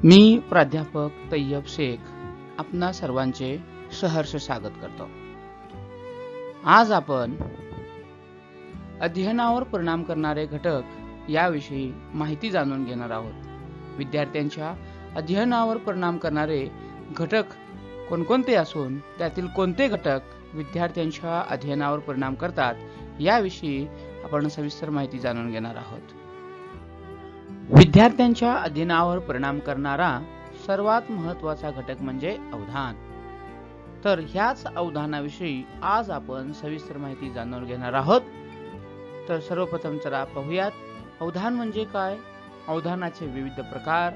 मी प्राध्यापक तय्यब शेख आपणा सर्वांचे सहर्ष स्वागत करतो। आज आपण अध्ययनावर परिणाम करणारे घटक याविषयी माहिती जाणून घेणार आहोत। विद्यार्थ्यांच्या अध्ययनावर परिणाम करणारे घटक कोणकोणते असून त्यातील कोणते घटक विद्यार्थ्यांच्या अध्ययनावर परिणाम करतात याविषयी आपण सविस्तर माहिती जाणून घेणार आहोत। विद्यार्थ्यांच्या अध्ययनावर परिणाम करणारा सर्वात महत्त्वाचा घटक म्हणजे अवधान। तर ह्याच अवधानाविषयी आज आपण सविस्तर माहिती जाणून घेणार आहोत। तर सर्वप्रथम चला पाहूयात अवधान म्हणजे काय, अवधानाचे विविध प्रकार,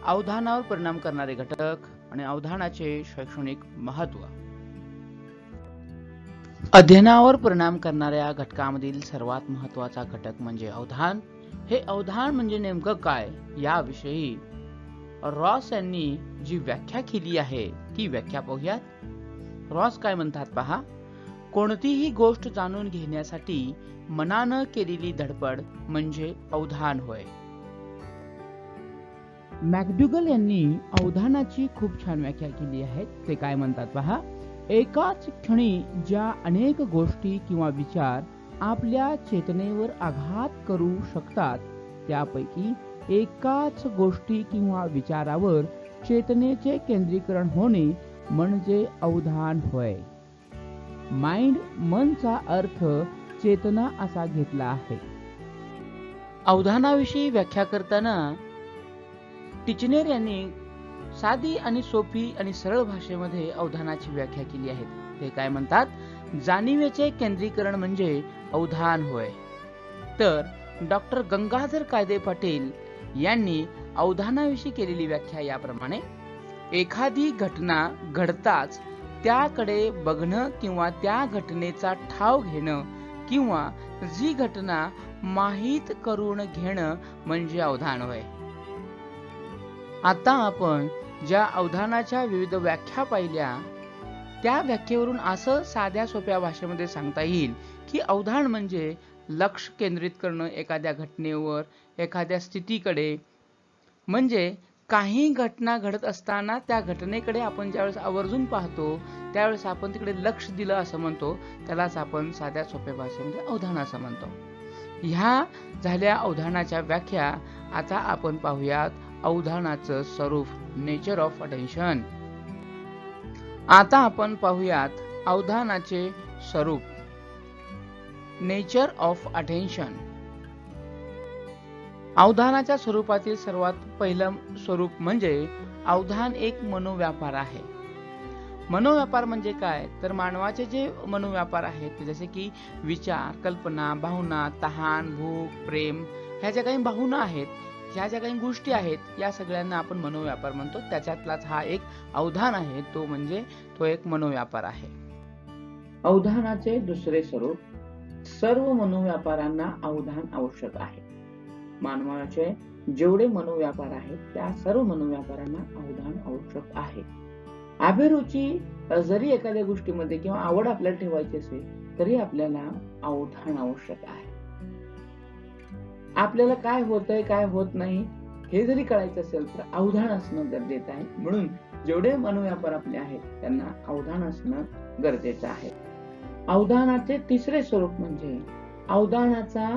अवधानावर परिणाम करणारे घटक आणि अवधानाचे शैक्षणिक महत्त्व। अध्ययनावर परिणाम करणाऱ्या घटकांमधील सर्वात महत्त्वाचा घटक म्हणजे अवधान। हे अवधान म्हणजे नेमकं काय याविषयी रॉस यांनी जी व्याख्या केली आहे ती व्याख्या पाहूयात। रॉस काय म्हणतात पहा, कोणतीही गोष्ट जाणून घेण्यासाठी मनानं केलेली धडपड म्हणजे अवधान होय। मॅकडुगल यांनी अवधानाची खूप छान व्याख्या केली आहे। ते काय म्हणतात पहा, एकाच क्षणी ज्या अनेक गोष्टी किंवा विचार आपल्या चेतनेवर आघात करू शकतात त्यापैकी एकाच गोष्टी किंवा विचारावर चेतनेचे केंद्रीकरण होणे म्हणजे अवधान होय। माइंड मनचा अर्थ चेतना असा घेतला आहे। अवधानाविषयी व्याख्या करताना टिचनेर यांनी साधी आणि सोपी आणि सरळ भाषेमध्ये अवधानाची व्याख्या केली आहे। ते काय म्हणतात, जाणीवेचे केंद्रीकरण म्हणजे अवधान होय। तर डॉक्टर गंगाधर कायदे पाटील यांनी अवधानाविषयी केलेली व्याख्या याप्रमाणे, एखादी घटना घडताच त्याकडे बघणं किंवा त्या घटनेचा ठाव घेणं किंवा जी घटना माहीत करून घेणं म्हणजे अवधान होय। आता आपण ज्या अवधानाच्या विविध व्याख्या पाहिल्या त्या व्याख्येवरून असं साध्या सोप्या भाषेमध्ये सांगता येईल की अवधान म्हणजे लक्ष केंद्रित करणं एखाद्या घटनेवर, एखाद्या स्थितीकडे। म्हणजे काही घटना घडत असताना त्या घटनेकडे आपण ज्यावेळेस आवर्जून पाहतो त्यावेळेस आपण तिकडे लक्ष दिलं असं म्हणतो, त्यालाच आपण साध्या सोप्या भाषेमध्ये अवधान असं म्हणतो। ह्या झाल्या अवधानाच्या व्याख्या। आता आपण पाहूयात अवधानाचं स्वरूप, नेचर ऑफ अटेन्शन। आता आपण पाहूयात अवधानाचे स्वरूप, नेचर ऑफ अटेन्शन। अवधानाच्या स्वरूपातील सर्वात पहिलं स्वरूप म्हणजे अवधान एक मनोव्यापार आहे। मनोव्यापार म्हणजे काय, तर मानवाचे जे मनोव्यापार आहेत जसे की विचार, कल्पना, भावना, तहान, भूक, प्रेम, ह्या ज्या काही भावना आहेत, ह्या ज्या काही गोष्टी आहेत या सगळ्यांना आपण मनोव्यापार म्हणतो। त्याच्यातलाच हा एक अवधान आहे, तो एक मनोव्यापार आहे। अवधानाचे दुसरे स्वरूप, सर्व मनोव्यापारांना अवधान आवश्यक आहे। मानवाचे जेवढे मनोव्यापार आहेत त्या सर्व मनोव्यापारांना अवधान आवश्यक आहे। अभिरुची जरी एखाद्या गोष्टीमध्ये किंवा आवड आपल्याला ठेवायची असेल तरी आपल्याला अवधान आवश्यक आहे। आपल्याला काय होतंय काय होत नाही हे जरी कळायचं असेल तर अवधान असणं गरजेचं आहे। म्हणून जेवढे मनोव्यापार आपले आहेत त्यांना अवधान असणं गरजेचं आहे। अवधानाचे तिसरे स्वरूप म्हणजे अवधानाचा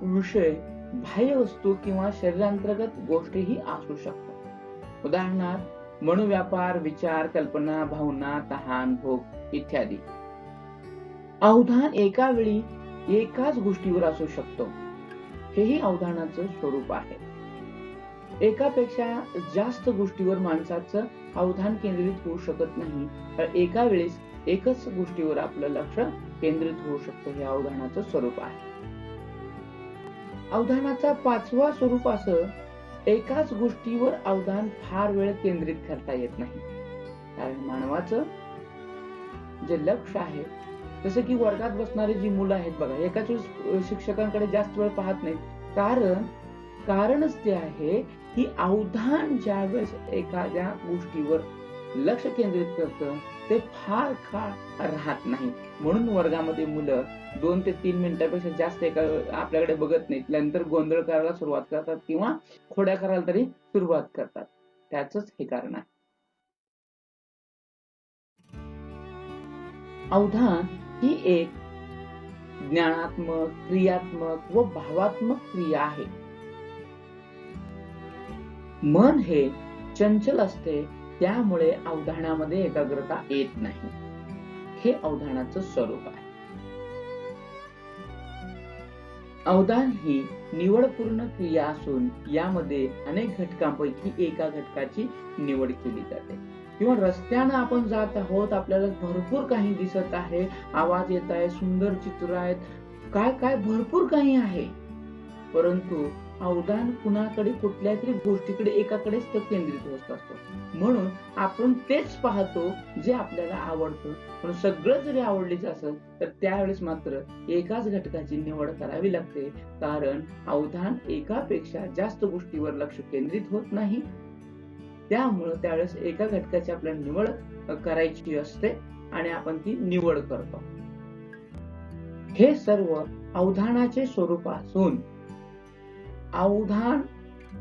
विषय बाह्य वस्तू किंवा शरीरांतर्गत गोष्टीही असू शकतात। उदाहरणार्थ मनोव्यापार, विचार, कल्पना, भावना, तहान, भूक इत्यादी। अवधान एका वेळी एकाच गोष्टीवर असू शकतो, हेही अवधानाचं स्वरूप आहे। एकापेक्षा जास्त गोष्टीवर माणसाचं अवधान केंद्रित होऊ शकत नाही, तर एका वेळेस एकच गोष्टीवर आपलं लक्ष केंद्रित होऊ शकतं, हे अवधानाचं स्वरूप आहे। अवधानाचा पाचवा स्वरूप असं, एकाच गोष्टीवर अवधान फार वेळ केंद्रित करता येत नाही। कारण मानवाचं जे लक्ष आहे, जसं की वर्गात बसणारी जी मुलं आहेत बघा, एकाच वेळेस शिक्षकांकडे जास्त वेळ पाहत नाहीत। कारणच ते आहे की अवधान ज्यावेळेस एखाद्या गोष्टीवर लक्ष केंद्रित करतं ते फार काळ राहत नाही. म्हणून वर्गामध्ये मुलं 2 ते 3 मिनिटापेक्षा जास्त आपल्याकडे बघत नाहीत. नंतर गोंधळ करायला सुरुवात करतात किंवा खोड्या करायला तरी सुरुवात करतात. त्याचंच हे कारण आहे. अवधान ही एक ज्ञानात्मक, क्रियात्मक व भावात्मक क्रिया आहे. मन हे चंचल असते, त्यामुळे अवधानामध्ये एकाग्रता येत नाही. हे अवधानाचं स्वरूप आहे. अवधान ही निवडपूर्ण क्रिया असून यामध्ये अनेक घटकांपैकी एका घटकाची निवड केली जाते. किंवा रस्त्यानं आपण जात आहोत, आपल्याला भरपूर काही दिसत आहे, आवाज येत आहे, सुंदर चित्र आहेत, काय काय भरपूर काही आहे, परंतु अवधान कुणाकडे कुठल्या तरी गोष्टीकडे एकाकडेच तो केंद्रित होत असतो. म्हणून आपण तेच पाहतो जे आपल्याला आवडतं. पण सगळं जरी आवडलीच असेल तर त्यावेळेस मात्र एकाच घटकाची निवड करावी लागते, कारण अवधान एकापेक्षा जास्त गोष्टीवर लक्ष केंद्रित होत नाही. त्यामुळे त्यावेळेस एका घटकाची आपल्याला निवड करायची असते आणि आपण ती निवड करतो. हे सर्व अवधानाचे स्वरूप असून अवधान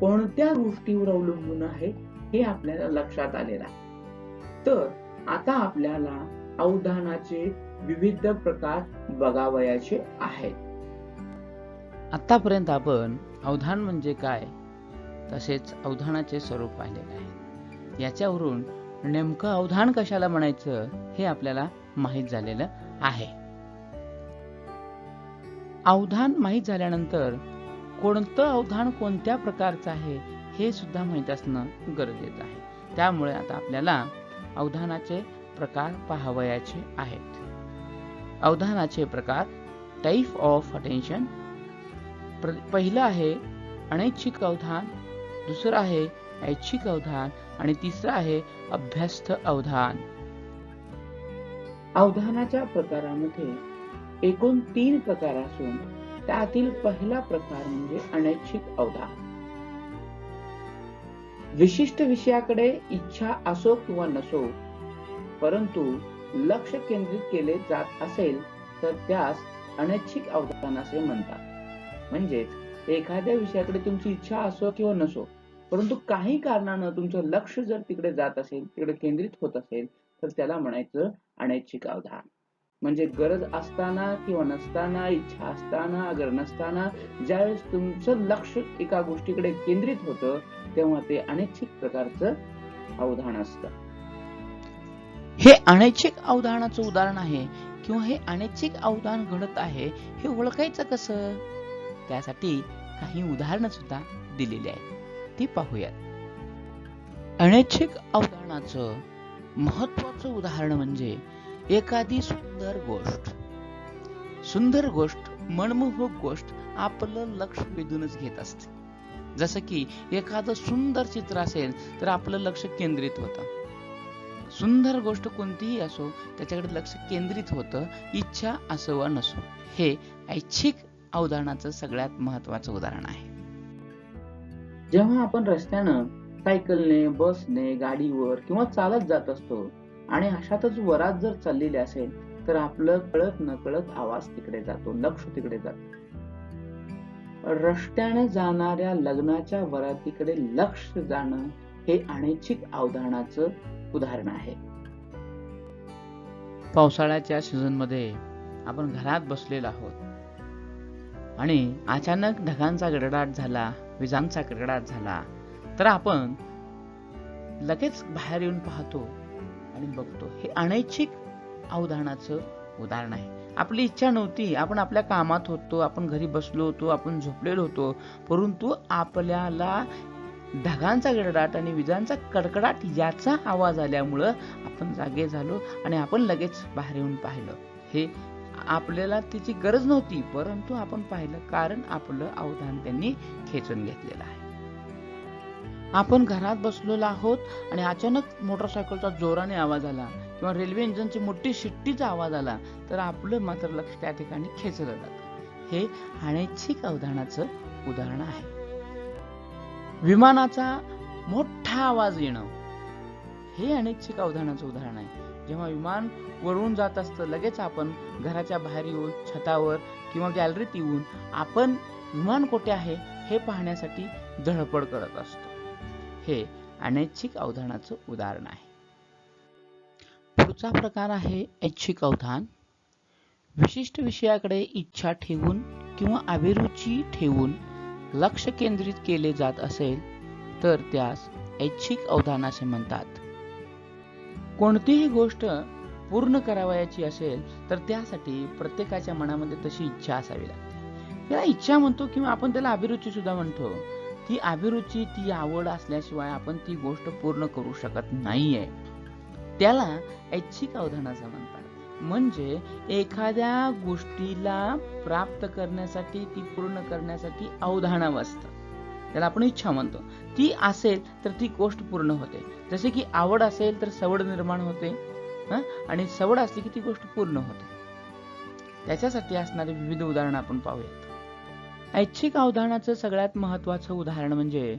कोणत्या गोष्टीवर अवलंबून आहे हे आपल्याला लक्षात आलेलं आहे. तर आता आपल्याला अवधानाचे विविध प्रकार बघावयाचे आहेत. आतापर्यंत आपण अवधान म्हणजे काय, तसेच अवधानाचे स्वरूप पाहिलेले आहे. याच्यावरून नेमकं अवधान कशाला म्हणायचं हे आपल्याला माहीत झालेलं आहे. अवधान माहीत झाल्यानंतर कोणतं अवधान कोणत्या प्रकारचं आहे हे सुद्धा माहीत असणं गरजेचं आहे. त्यामुळे आता आपल्याला अवधानाचे प्रकार पाहावयाचे आहेत. अवधानाचे प्रकार, टाइप ऑफ अटेन्शन. पहिलं आहे अनैच्छिक अवधान, दुसरं आहे ऐच्छिक अवधान आणि तिसरं आहे अभ्यस्त अवधान. अवधानाच्या प्रकारामध्ये एकूण 3 प्रकार असून त्यातील पहिला प्रकार म्हणजे अनैच्छिक अवधान. विशिष्ट विषयाकडे इच्छा असो किंवा नसो, परंतु लक्ष केंद्रित केले जात असेल तर त्यास अनैच्छिक अवधान असे म्हणतात. म्हणजेच एखाद्या विषयाकडे तुमची इच्छा असो किंवा नसो, परंतु काही कारणानं तुमचं लक्ष जर तिकडे जात असेल, तिकडे केंद्रित होत असेल, तर त्याला म्हणायचं अनैच्छिक अवधान. म्हणजे गरज असताना किंवा नसताना, इच्छा असताना अगर नसताना, ज्यावेळेस तुमचं लक्ष एका गोष्टीकडे केंद्रित होतं तेव्हा ते अनैच्छिक प्रकारचं अवधान असतं. हे अनैच्छिक अवधानाचं उदाहरण आहे किंवा हे अनैच्छिक अवधान घडत आहे हे ओळखायचं कसं, त्यासाठी काही उदाहरणं सुद्धा दिलेली आहेत, ती पाहूयात. अनैच्छिक अवधानाचं महत्वाचं उदाहरण म्हणजे एखादी सुंदर गोष्ट, मनमोहक गोष्ट आपलं लक्ष वेधूनच घेत असते. जसं की एखादं सुंदर चित्र असेल तर आपलं लक्ष केंद्रित होतं. सुंदर गोष्ट कोणतीही असो त्याच्याकडे लक्ष केंद्रित होतं, इच्छा असो वा नसो. हे ऐच्छिक अवधानाचं सगळ्यात महत्वाचं उदाहरण आहे. जेव्हा आपण रस्त्यानं सायकलने, बसने, गाडीवर किंवा चालत जात असतो आणि अशातच वरात जर चाललेली असेल तर आपलं कळत नकळत आवाज तिकडे जातो, लक्ष तिकडे जातं. रस्त्याने जाणाऱ्या लग्नाच्या वरातीकडे लक्ष जाणं हे अनैच्छिक अवधानाचं उदाहरण आहे. पावसाळ्याच्या सीझन मध्ये आपण घरात बसलेलो आहोत आणि अचानक ढगांचा गडगडाट झाला, विजांचा कडकडाट झाला, तर आपण लगेच बाहेर येऊन पाहतो आणि बघतो. हे अनैच्छिक अवधानाचं उदाहरण आहे. आपली इच्छा नव्हती, आपण आपल्या कामात होतो, आपण घरी बसलो होतो, आपण झोपलेलो होतो, परंतु आपल्याला ढगांचा गडगडाट आणि विजांचा कडकडाट याचा आवाज आल्यामुळं आपण जागे झालो आणि आपण लगेच बाहेर येऊन पाहिलं. हे आपल्याला त्याची गरज नव्हती, परंतु आपण पाहिलं कारण आपलं अवधान त्यांनी खेचून घेतलेलं आहे. आपण घरात बसलेलो आहोत आणि अचानक मोटरसायकलचा जोराने आवाज आला किंवा रेल्वे इंजिनची मोठी शिट्टीचा आवाज आला तर आपलं मात्र लक्ष त्या ठिकाणी खेचलं जातं. हे अनैच्छिक अवधानाचं उदाहरण आहे. विमानाचा मोठा आवाज येणं हे अनैच्छिक अवधानाचं उदाहरण आहे. जेव्हा विमान वरून जात असतं, लगेच आपण घराच्या बाहेर येऊन छतावर किंवा गॅलरीत येऊन आपण विमान कुठे आहे हे पाहण्यासाठी धडपड करत असतो. हे अनैच्छिक अवधानाचं उदाहरण आहे. पुढचा प्रकार आहे ऐच्छिक अवधान. विशिष्ट विषयाकडे इच्छा ठेवून किंवा अभिरुची ठेवून लक्ष केंद्रित केले जात असेल तर त्यास ऐच्छिक अवधान असे म्हणतात. कोणतीही गोष्ट पूर्ण करावयाची असेल तर त्यासाठी प्रत्येकाच्या मनामध्ये तशी इच्छा असावी लागते. त्याला इच्छा म्हणतो किंवा आपण त्याला अभिरुची सुद्धा म्हणतो. ती अभिरुची, ती आवड असल्याशिवाय आपण ती गोष्ट पूर्ण करू शकत नाहीये. त्याला ऐच्छिक अवधान असं म्हणतात. म्हणजे एखाद्या गोष्टीला प्राप्त करण्यासाठी, ती पूर्ण करण्यासाठी अवधान असतं. त्याला आपण इच्छा म्हणतो. ती असेल तर ती गोष्ट पूर्ण होते. जसे की आवड असेल तर सवड निर्माण होते आणि सवड असली की ती गोष्ट पूर्ण होते. त्याच्यासाठी असणारे विविध उदाहरण आपण पाहूयात. ऐच्छिक अवधानाचं सगळ्यात महत्वाचं उदाहरण म्हणजे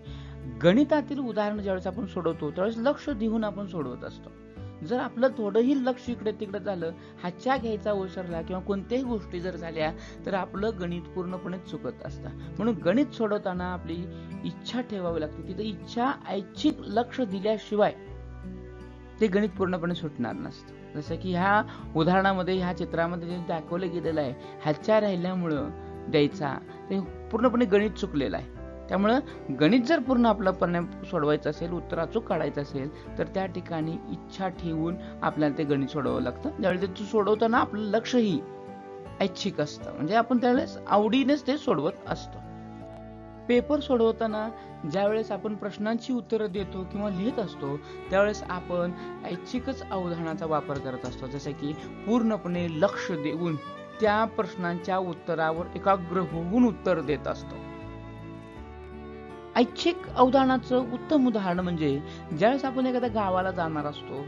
गणितातील उदाहरण ज्यावेळेस आपण सोडवतो त्यावेळेस लक्ष देऊन आपण सोडवत असतो. जर आपलं थोडंही लक्ष इकडे तिकडे झालं, हातच्या घ्यायचा ओसरला किंवा कोणत्याही गोष्टी जर झाल्या तर आपलं गणित पूर्णपणे चुकत असतं. म्हणून गणित सोडवताना आपली इच्छा ठेवावी लागते. तिथे इच्छा, ऐच्छिक लक्ष दिल्याशिवाय ते गणित पूर्णपणे सुटणार नसतं. जसं की ह्या उदाहरणामध्ये, ह्या चित्रामध्ये जे दाखवलं गेलेलं आहे, हातच्या राहिल्यामुळं द्यायचा, ते पूर्णपणे गणित चुकलेलं आहे. त्यामुळं गणित जर पूर्ण आपलं सोडवायचं असेल, उत्तर अचूक काढायचं असेल तर त्या ठिकाणी इच्छा ठेवून आपल्याला ते गणित सोडवावं लागतं. ज्यावेळी ते सोडवताना आपलं लक्षही ऐच्छिक असतं, म्हणजे आपण त्यावेळेस आवडीनेच ते सोडवत असतो. पेपर सोडवताना ज्यावेळेस आपण प्रश्नांची उत्तरं देतो किंवा लिहित असतो त्यावेळेस आपण ऐच्छिकच अवधानाचा वापर करत असतो. जसे की पूर्णपणे लक्ष देऊन त्या प्रश्नांच्या उत्तरावर एकाग्र होऊन उत्तर देत असतो. ऐच्छिक अवधानाचं उत्तम उदाहरण म्हणजे ज्यावेळेस आपण एखाद्या गावाला जाणार असतो,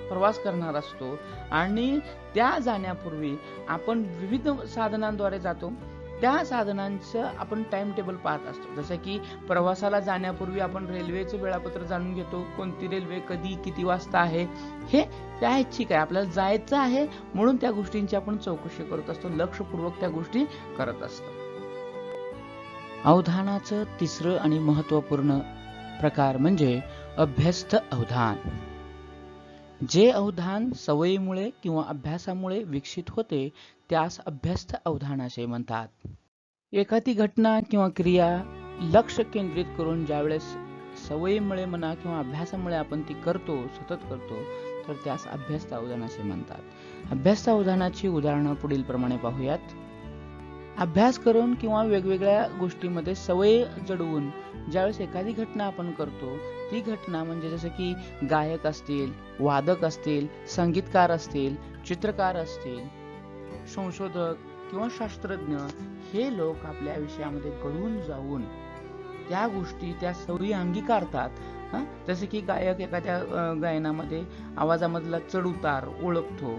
प्रवास करणार असतो आणि त्या जाण्यापूर्वी आपण विविध साधनांद्वारे जातो. त्या साधनांचं आपण टाइम टेबल पाहत असतो. जसं की प्रवासाला जाण्यापूर्वी आपण रेल्वेचं वेळापत्र जाणून घेतो. कोणती रेल्वे कधी किती वाजता आहे हे त्या ऐच्छिक आहे. आपल्याला जायचं आहे म्हणून त्या गोष्टींची आपण चौकशी करत असतो, लक्षपूर्वक त्या गोष्टी करत असतो. अवधानाचं तिसरं आणि महत्त्वपूर्ण प्रकार म्हणजे अभ्यस्त अवधान. जे अवधान सवयीमुळे किंवा अभ्यासामुळे विकसित होते त्यास अभ्यस्त अवधान असे म्हणतात. एखादी घटना किंवा क्रिया लक्ष केंद्रित करून ज्यावेळेस सवयीमुळे म्हणा किंवा अभ्यासामुळे आपण ती करतो, सतत करतो, तर त्यास अभ्यस्त अवधान असे म्हणतात. अभ्यस्त अवधानाची उदाहरणं पुढील प्रमाणे पाहूयात. अभ्यास करून किंवा वेगवेगळ्या गोष्टीमध्ये सवय जडवून ज्यावेळेस एखादी घटना आपण करतो, ती घटना म्हणजे जसं की गायक असतील, वादक असतील, संगीतकार असतील, चित्रकार असतील, संशोधक किंवा शास्त्रज्ञ, हे लोक आपल्या विषयामध्ये गळून जाऊन त्या गोष्टी, त्या सवयी अंगीकारतात. जसे की गायक एखाद्या गायनामध्ये आवाजामधला चढ उतार ओळखतो.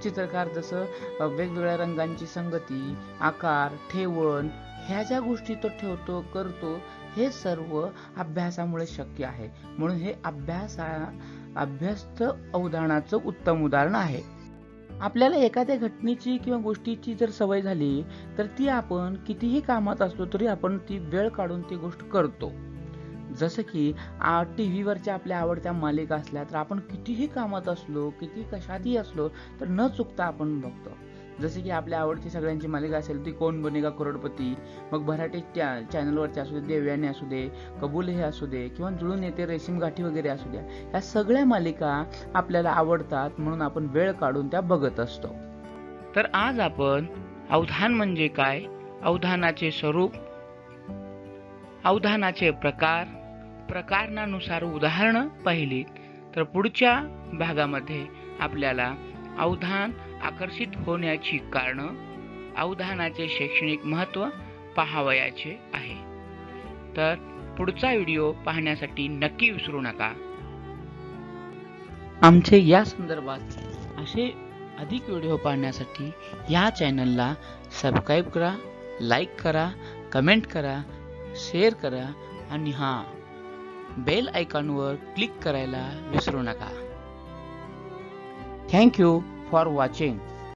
चित्रकार जसं वेगवेगळ्या रंगांची संगती, आकार, ठेवण, ह्या ज्या गोष्टी तो ठेवतो, करतो, हे सर्व अभ्यासामुळे शक्य आहे. म्हणून हे अभ्यस्त अवधानाचं उत्तम उदाहरण आहे. आपल्याला एखाद्या घटनेची किंवा गोष्टीची जर सवय झाली तर ती आपण कितीही कामात असलो तरी आपण ती वेळ काढून ती गोष्ट करतो. जसं की टीव्हीवरच्या आपल्या आवडत्या मालिका असल्या तर आपण कितीही कामात असलो, किती कशातही असलो तर न चुकता आपण बघतो. जसे की आपल्या आवडती सगळ्यांची मालिका असेल ती कोण बनेगा करोडपती, मग मराठी चॅनलवरची असू दे, देवयानी असू दे, कबूल हे असू दे, किंवा जुळून येते रेशीम गाठी वगैरे असू द्या, या सगळ्या मालिका आपल्याला आवडतात म्हणून आपण वेळ काढून त्या बघत असतो. तर आज आपण अवधान म्हणजे काय, अवधानाचे स्वरूप, अवधानाचे प्रकार, प्रकारानुसार उदाहरणं पाहिली. तर पुढच्या भागामध्ये आपल्याला अवधान आकर्षित होण्याची कारणं, अवधानाचे शैक्षणिक महत्त्व पाहावयाचे आहे. तर पुढचा व्हिडिओ पाहण्यासाठी नक्की विसरू नका. आमचे या संदर्भात असे अधिक व्हिडिओ पाहण्यासाठी या चॅनलला सबस्क्राईब करा, लाईक करा, कमेंट करा, शेअर करा आणि बेल आयकॉनवर क्लिक करायला विसरू नका. Thank you for watching.